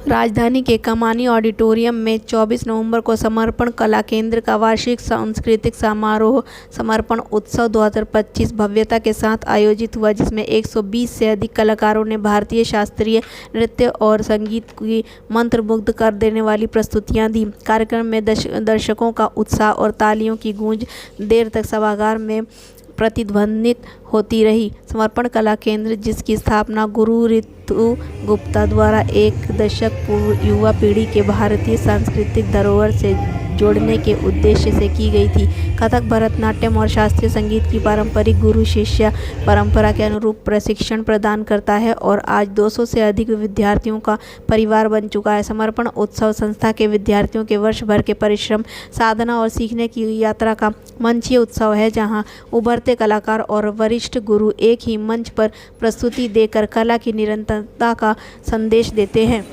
राजधानी के कमानी ऑडिटोरियम में 24 नवंबर को समर्पण कला केंद्र का वार्षिक सांस्कृतिक समारोह समर्पण उत्सव 2025 भव्यता के साथ आयोजित हुआ, जिसमें 120 से अधिक कलाकारों ने भारतीय शास्त्रीय नृत्य और संगीत की मंत्रमुग्ध कर देने वाली प्रस्तुतियां दी। कार्यक्रम में दर्शकों का उत्साह और तालियों की गूंज देर तक सभागार में प्रतिध्वनित होती रही। समर्पण कला केंद्र, जिसकी स्थापना गुरु ऋतु गुप्ता द्वारा एक दशक पूर्व युवा पीढ़ी के भारतीय सांस्कृतिक धरोहर से जोड़ने के उद्देश्य से की गई थी, कथक, भरतनाट्यम और शास्त्रीय संगीत की पारंपरिक गुरु शिष्य परंपरा के अनुरूप प्रशिक्षण प्रदान करता है और आज 200 से अधिक विद्यार्थियों का परिवार बन चुका है। समर्पण उत्सव संस्था के विद्यार्थियों के वर्ष भर के परिश्रम, साधना और सीखने की यात्रा का मंचीय उत्सव है, जहां उभरते कलाकार और वरिष्ठ गुरु एक ही मंच पर प्रस्तुति देकर कला की निरंतरता का संदेश देते हैं।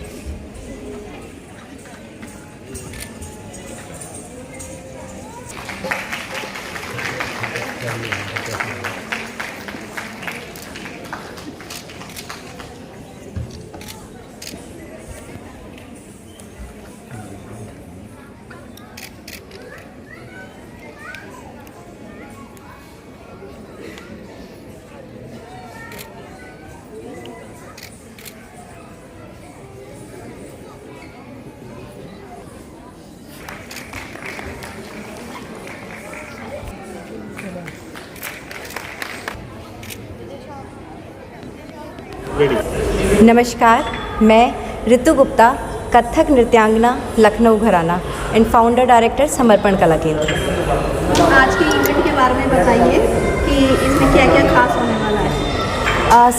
नमस्कार, मैं ऋतु गुप्ता, कथक नृत्यांगना, लखनऊ घराना एंड फाउंडर डायरेक्टर समर्पण कला केंद्र। आज के इवेंट के बारे में बताइए कि इसमें क्या क्या खास होने वाला है।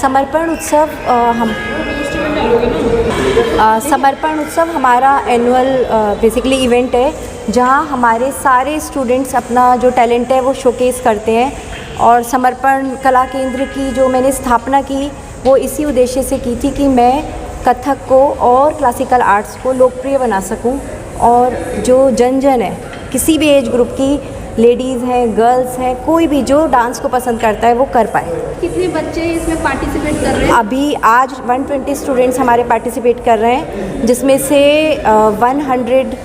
समर्पण उत्सव हमारा एनुअल बेसिकली इवेंट है, जहां हमारे सारे स्टूडेंट्स अपना जो टैलेंट है वो शोकेस करते हैं। और समर्पण कला केंद्र की जो मैंने स्थापना की वो इसी उद्देश्य से की थी कि मैं कथक को और क्लासिकल आर्ट्स को लोकप्रिय बना सकूं, और जो जन है, किसी भी एज ग्रुप की लेडीज़ हैं, गर्ल्स हैं, कोई भी जो डांस को पसंद करता है वो कर पाए। कितने बच्चे इसमें पार्टिसिपेट कर रहे हैं? अभी आज 120 स्टूडेंट्स हमारे पार्टिसिपेट कर रहे हैं, जिसमें से 100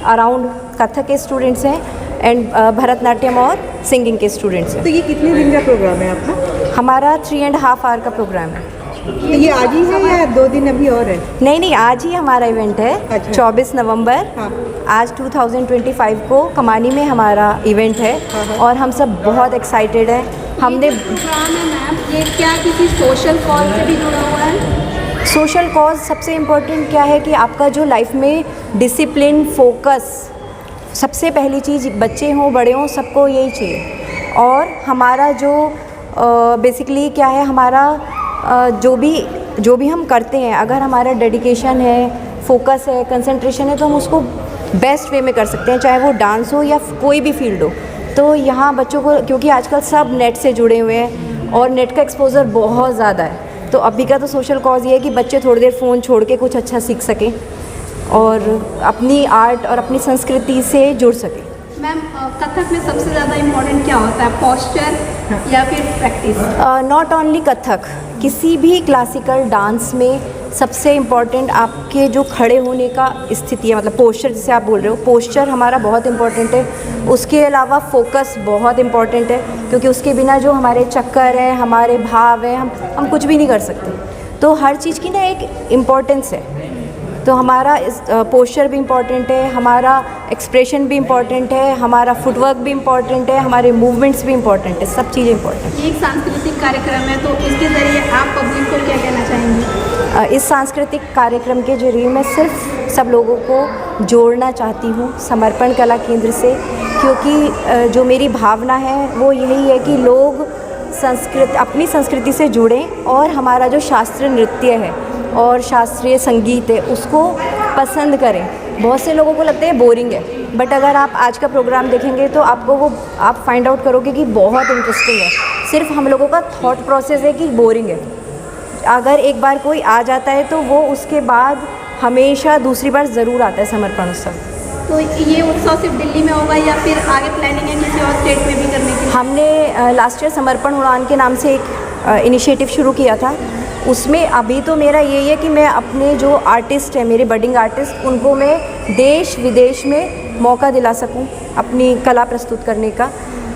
अराउंड कथक के स्टूडेंट्स हैं एंड भरतनाट्यम और सिंगिंग के स्टूडेंट्स हैं। तो ये कितने दिन का प्रोग्राम है आपका? हमारा 3.5 आवर का प्रोग्राम है। तो ये आज ही है या 2 दिन अभी और है? नहीं, आज ही हमारा इवेंट है। अच्छा। 24 नवंबर। हाँ। आज 2025 को कमानी में हमारा इवेंट है। हाँ। और हम सब बहुत एक्साइटेड हैं। हमने प्रोग्राम है मैम, ये क्या किसी सोशल कॉज से भी जुड़ा हुआ है? सोशल कॉज सबसे इम्पोर्टेंट क्या है कि आपका जो लाइफ में डिसिप्लिन, फोकस, सबसे पहली चीज़, बच्चे हों बड़े हों सबको यही चाहिए। और हमारा जो बेसिकली क्या है, हमारा जो भी हम करते हैं, अगर हमारा डेडिकेशन है, फोकस है, कंसंट्रेशन है, तो हम उसको बेस्ट वे में कर सकते हैं, चाहे वो डांस हो या कोई भी फील्ड हो। तो यहाँ बच्चों को, क्योंकि आजकल सब नेट से जुड़े हुए हैं और नेट का एक्सपोजर बहुत ज़्यादा है, तो अभी का तो सोशल कॉज ये है कि बच्चे थोड़ी देर फ़ोन छोड़ के कुछ अच्छा सीख सकें और अपनी आर्ट और अपनी संस्कृति से जुड़ सकें। मैम, कथक में सबसे ज़्यादा इम्पोर्टेंट क्या होता है, पोस्चर या फिर प्रैक्टिस? नॉट ओनली कथक, किसी भी क्लासिकल डांस में सबसे इम्पॉर्टेंट आपके जो खड़े होने का स्थिति है, मतलब पोस्चर जिसे आप बोल रहे हो, पोस्चर हमारा बहुत इम्पॉर्टेंट है। उसके अलावा फोकस बहुत इम्पॉर्टेंट है, क्योंकि उसके बिना जो हमारे चक्कर हैं, हमारे भाव हैं, हम कुछ भी नहीं कर सकते। तो हर चीज़ की ना एक इम्पॉर्टेंस है। तो हमारा पोस्चर भी इम्पॉर्टेंट है, हमारा एक्सप्रेशन भी इम्पॉर्टेंट है, हमारा फुटवर्क भी इम्पॉर्टेंट है, हमारे मूवमेंट्स भी इम्पॉर्टेंट है, सब चीज़ें इम्पॉर्टेंट है। ये एक सांस्कृतिक कार्यक्रम है, तो इसके ज़रिए आप पब्लिक को क्या कहना चाहेंगे? इस सांस्कृतिक कार्यक्रम के जरिए मैं सिर्फ सब लोगों को जोड़ना चाहती हूँ समर्पण कला केंद्र से, क्योंकि जो मेरी भावना है वो यही है कि लोग अपनी संस्कृति से जुड़ें और हमारा जो शास्त्रीय नृत्य है और शास्त्रीय संगीत है उसको पसंद करें। बहुत से लोगों को लगता है बोरिंग है, बट अगर आप आज का प्रोग्राम देखेंगे तो आप फाइंड आउट करोगे कि बहुत इंटरेस्टिंग है। सिर्फ हम लोगों का थॉट प्रोसेस है कि बोरिंग है। अगर एक बार कोई आ जाता है तो वो उसके बाद हमेशा दूसरी बार ज़रूर आता है समर्पण उत्सव। तो ये उत्सव सिर्फ दिल्ली में होगा या फिर आगे प्लानिंग है किसी और स्टेट में भी करने की? हमने लास्ट ईयर समर्पण उड़ान के नाम से एक इनिशिएटिव शुरू किया था, उसमें अभी तो मेरा यही है कि मैं अपने जो आर्टिस्ट हैं, मेरे बडिंग आर्टिस्ट, उनको मैं देश विदेश में मौका दिला सकूं अपनी कला प्रस्तुत करने का।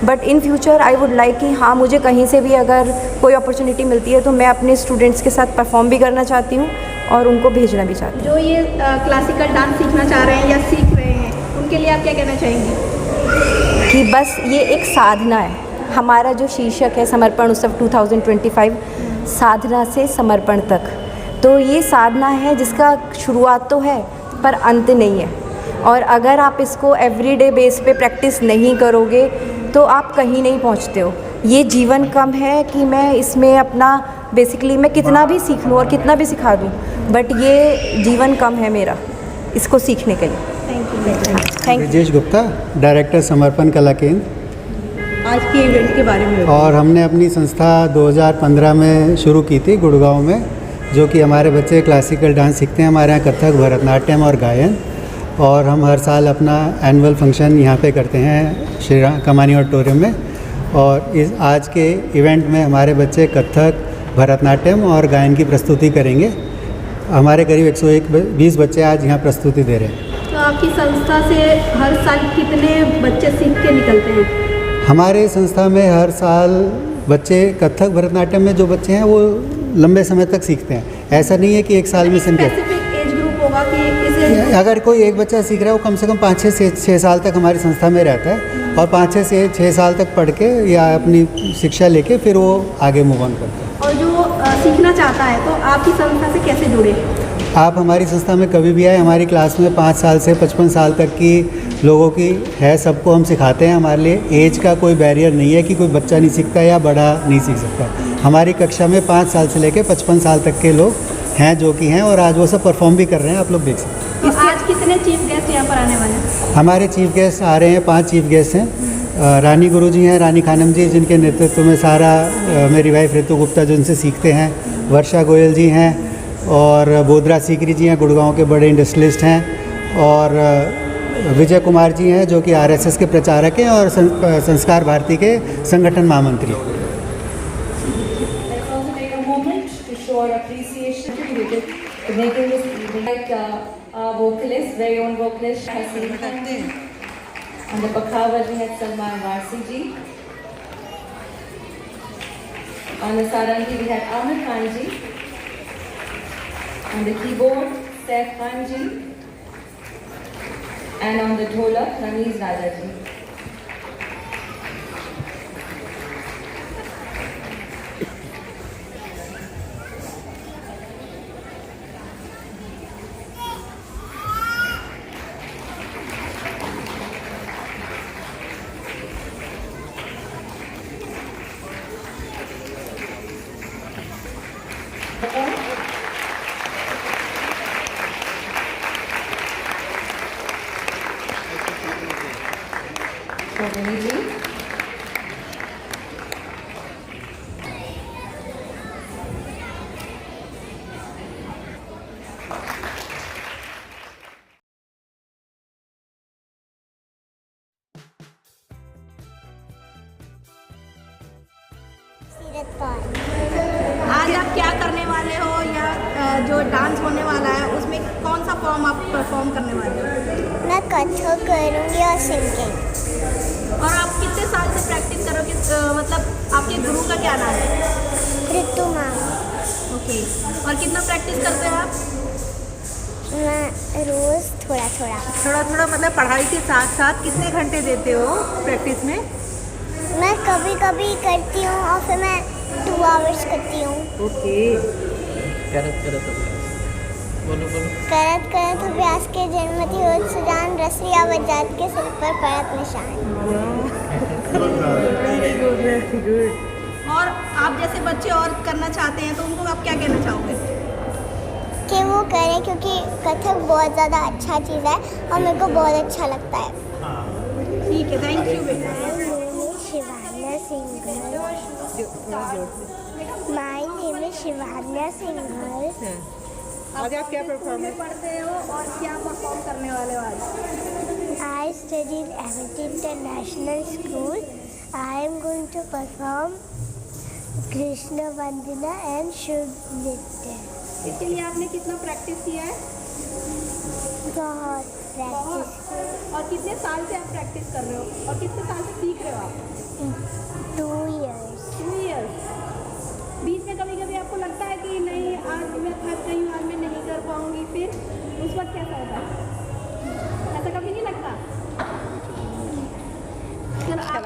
But in future I would like कि हाँ, मुझे कहीं से भी अगर कोई अपॉर्चुनिटी मिलती है तो मैं अपने स्टूडेंट्स के साथ परफॉर्म भी करना चाहती हूँ और उनको भेजना भी चाहती हूँ। जो ये क्लासिकल डांस सीखना चाह रहे हैं या सीख रहे हैं, उनके लिए आप क्या कहना चाहेंगी? कि बस ये एक साधना है। हमारा जो शीर्षक है समर्पण उत्सव 2025, साधना से समर्पण तक, तो ये साधना है जिसका शुरुआत तो है पर अंत नहीं है। और अगर आप इसको एवरीडे बेस पे प्रैक्टिस नहीं करोगे तो आप कहीं नहीं पहुंचते हो। ये जीवन कम है कि मैं इसमें अपना बेसिकली मैं कितना भी सीख लूँ और कितना भी सिखा दूँ, बट ये जीवन कम है मेरा इसको सीखने के लिए। Thank you. Brijesh Gupta, director समर्पण कला केंद्र। आज के इवेंट के बारे में और हमने अपनी संस्था 2015 में शुरू की थी गुड़गांव में, जो कि हमारे बच्चे क्लासिकल डांस सीखते हैं। हमारे यहाँ कथक, भरतनाट्यम और गायन, और हम हर साल अपना एनुअल फंक्शन यहाँ पे करते हैं श्री राम कमानी ऑडिटोरियम में। और इस आज के इवेंट में हमारे बच्चे कथक, भरतनाट्यम और गायन की प्रस्तुति करेंगे। हमारे करीब 120 बच्चे आज यहाँ प्रस्तुति दे रहे हैं। तो आपकी संस्था से हर साल कितने बच्चे सीख के निकलते हैं? हमारे संस्था में हर साल बच्चे कथक, भरतनाट्यम में जो बच्चे हैं वो लंबे समय तक सीखते हैं। ऐसा नहीं है कि एक साल में सीखते। स्पेसिफिक एज ग्रुप होगा कि इसे अगर कोई एक बच्चा सीख रहा है वो कम से कम 5 से 6 साल तक हमारी संस्था में रहता है, और 5 से 6 साल तक पढ़ के या अपनी शिक्षा लेके फिर वो आगे मूव ऑन करता है। और जो सीखना चाहता है तो आपकी संस्था से कैसे जुड़े? आप हमारी संस्था में कभी भी आए। हमारी क्लास में 5 साल से 55 साल तक की लोगों की है, सबको हम सिखाते हैं। हमारे लिए एज का कोई बैरियर नहीं है कि कोई बच्चा नहीं सीखता या बड़ा नहीं सीख सकता। हमारी कक्षा में 5 साल से लेकर 55 साल तक के लोग हैं जो कि हैं, और आज वो सब परफॉर्म भी कर रहे हैं, आप लोग देख सकते हैं। तो आज कितने चीफ गेस्ट यहाँ पर आने वाले हैं? हमारे चीफ गेस्ट आ रहे हैं, 5 चीफ गेस्ट हैं। रानी गुरु जी हैं, रानी खानम जी, जिनके नेतृत्व में सारा मेरी वाइफ ऋतु गुप्ता जो इनसे सीखते हैं, वर्षा गोयल जी हैं, और बोधरा सीकरी जी हैं, गुड़गांव के बड़े इंडस्ट्रियलिस्ट हैं, और विजय कुमार जी हैं जो कि आरएसएस के प्रचारक हैं और संस्कार भारती के संगठन महामंत्री हैं। Our vocalist, very own vocalist, Haseen Khan. On the Pakhavat we had Salman Warsi ji. On the Sarangi we had Amir Khan ji. On the keyboard, Saif Khan ji. And on the dholak, Ramiz Raja ji. Shobhini ji. आज आप क्या करने वाले हो, या जो dance होने वाला है उसमें कौन सा फॉर्म आप परफॉर्म करने वाले हो? मैं कथक करूँगी और सिंगिंग। और आप कितने साल से प्रैक्टिस करोगे? मतलब आपके गुरु का क्या नाम है? ऋतु मैम। ओके। और कितना प्रैक्टिस करते हैं आप? मैं रोज़ थोड़ा थोड़ा मतलब पढ़ाई के साथ साथ कितने घंटे देते हो प्रैक्टिस में? मैं कभी कभी करती हूँ और फिर मैं 2 आवर्स करती हूँ। ओके। करत करत अभ्यास के जन्मति होत सुजान, रसिया बजात के सिर पर पड़त निशान। Very good. और आप जैसे बच्चे और करना चाहते हैं तो उनको आप क्या कहना चाहोगे? कि वो करें, क्योंकि कथक बहुत ज़्यादा अच्छा चीज़ है और मेरे को बहुत अच्छा लगता है। ठीक है, थैंक यू बेटा। Shivanya Singhal. My name is Shivanya Singhal. आज आप क्या परफॉर्मेंस पढ़ते हो और क्या परफॉर्म करने वाले हो आज? I studied Amity International School. I am going to perform Krishna वंदना एंड शुभ नृत्य। इसके लिए आपने कितना प्रैक्टिस किया है? बहुत प्रैक्टिस। और कितने साल से आप प्रैक्टिस कर रहे हो और कितने साल से सीख रहे हो आप? 2 years। 2 years। बीच में कभी कभी आपको लगता है कि नहीं आज मैं थक गई हूँ, आज मैं नहीं कर पाऊँगी, फिर उस वक्त कैसा होता है? ऐसा कभी नहीं लगता? चलो आप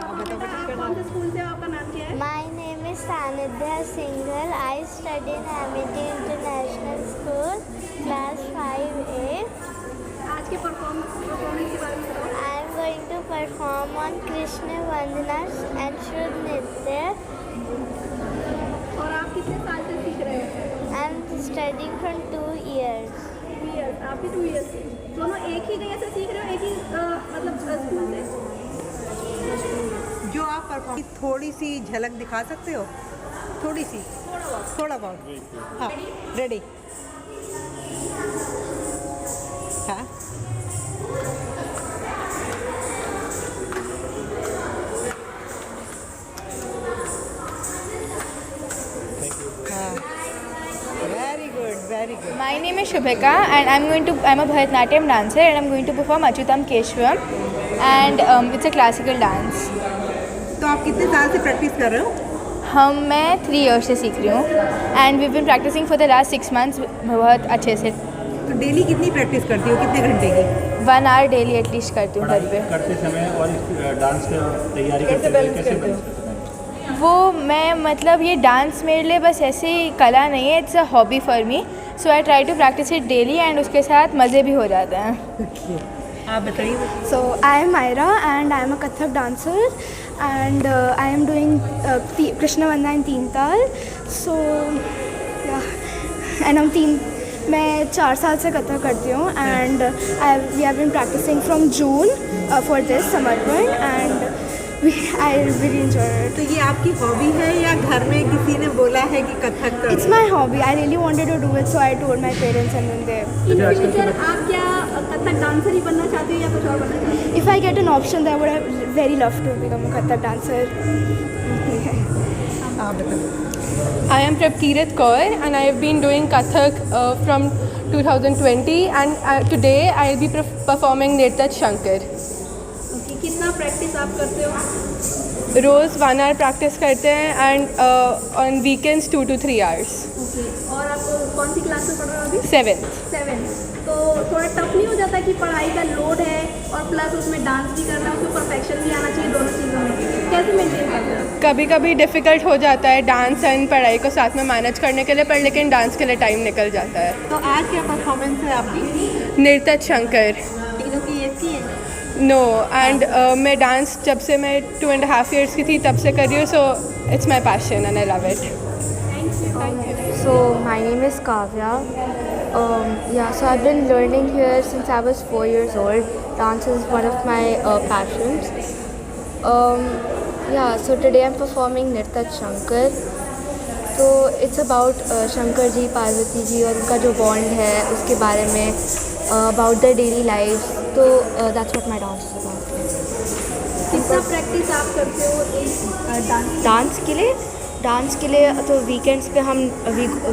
कौन से स्कूल से हो? आपका नाम क्या है? My name is Sanidhya Singhal. I study in Amity International School, class 5A. आज के परफॉर्मेंस के बारे में बताओ। I am going to perform on Krishna Vandana and Shudh Nritya. और आप कितने साल से सीख रहे हो? I am studying from 2 years. 2 years। आप भी 2 years से दोनों एक ही जगह से सीख रहे हो, एक ही मतलब स्कूल से? जो आप परफॉर्म थोड़ी सी झलक दिखा सकते हो? थोड़ी सी, थोड़ा बहुत। हाँ, रेडी। हाँ, very good, very good. My name is Shubhika and I'm a Bharatanatyam dancer and I'm going to perform Achyutam Keshwaram and it's a classical dance. तो आप कितने साल से प्रैक्टिस कर रहे हो? मैं 3 years से सीख रही हूँ and we've been practicing for the last 6 months बहुत अच्छे से। तो डेली कितनी प्रैक्टिस करती हो, कितने घंटे की? 1 hour डेली एटलीस्ट करती हूँ घर पे। करते समय और डांस की तैयारी करते हुए कैसे बैलेंस करते हैं? वो मैं मतलब ये डांस मेरे लिए बस ऐसी कला नहीं है, it's a hobby for me, so I try to practice it daily and उसके साथ मज़े भी हो जाते हैं। आप बताइए। So I am Myra and I am a Kathak dancer and I am doing Krishna Vandana in Teen Tal. So yeah, and मैं 4 साल से कथक करती हूँ and we have been practicing from June for this Samarpan and I really enjoy it. तो ये आपकी hobby है या घर में किसी ने बोला है कि कथक करो? It's my hobby. I really wanted to do it, so I told my parents and then they. In future आप क्या कथक डांसर ही बनना चाहते हो या कुछ और बनना चाहते हो? If I get an option, I would have very loved to become a Kathak dancer. आप बताइए। I am Prabkirat Kaur and I have been doing Kathak from 2020 and today I will be performing Nirtat Shankar. कितना practice आप करते हो? रोज़ 1 hour practice करते हैं and on weekends 2 to 3 hours. Okay. और आप कौन सी क्लास में पढ़ रहे हो अभी? 7th. 7th। तो थोड़ा टफ नहीं हो जाता कि पढ़ाई का लोड है और प्लस उसमें डांस भी करना है, उसमें परफेक्शन भी आना चाहिए दोनों चीज़ों में, कैसे मेंटेन करते हो? कभी कभी डिफ़िकल्ट हो जाता है डांस एंड पढ़ाई को साथ में मैनेज करने के लिए, पर लेकिन डांस के लिए टाइम निकल जाता है। तो आज क्या परफॉर्मेंस है आपकी? नृत्य शंकर। तीनों की एक ही है? नो एंड मैं डांस जब से मैं 2.5 years की थी तब से कर रही हूँ, so it's my passion and I love it. So my name is Kavya. So I've been learning here since I was 4 years old. Dance is one of my passions. So today I'm performing Nirtat Shankar. So it's about Shankar ji, Parvati ji और उनका जो bond है उसके बारे में, about their daily lives. So that's what my dance is about. कितना practice आप करते हो इस डांस के लिए तो वीकेंड्स पे हम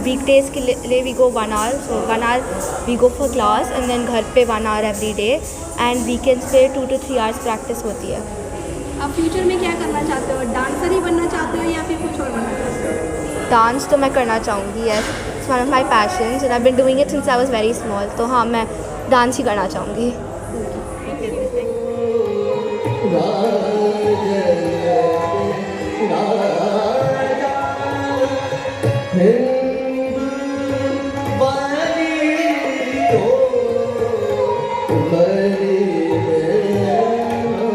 वीकडेज के लिए we go 1 hour. So 1 hour we go for class and then घर पे 1 hour every day and weekends पे 2 to 3 hours प्रैक्टिस होती है। आप फ्यूचर में क्या करना चाहते हो? डांसर ही बनना चाहते हो या फिर कुछ और बनना चाहते हो? डांस तो मैं करना चाहूँगी, yes, it's one of my passions and I been doing it since I was very small. तो हाँ, मैं डांस ही करना चाहूँगी।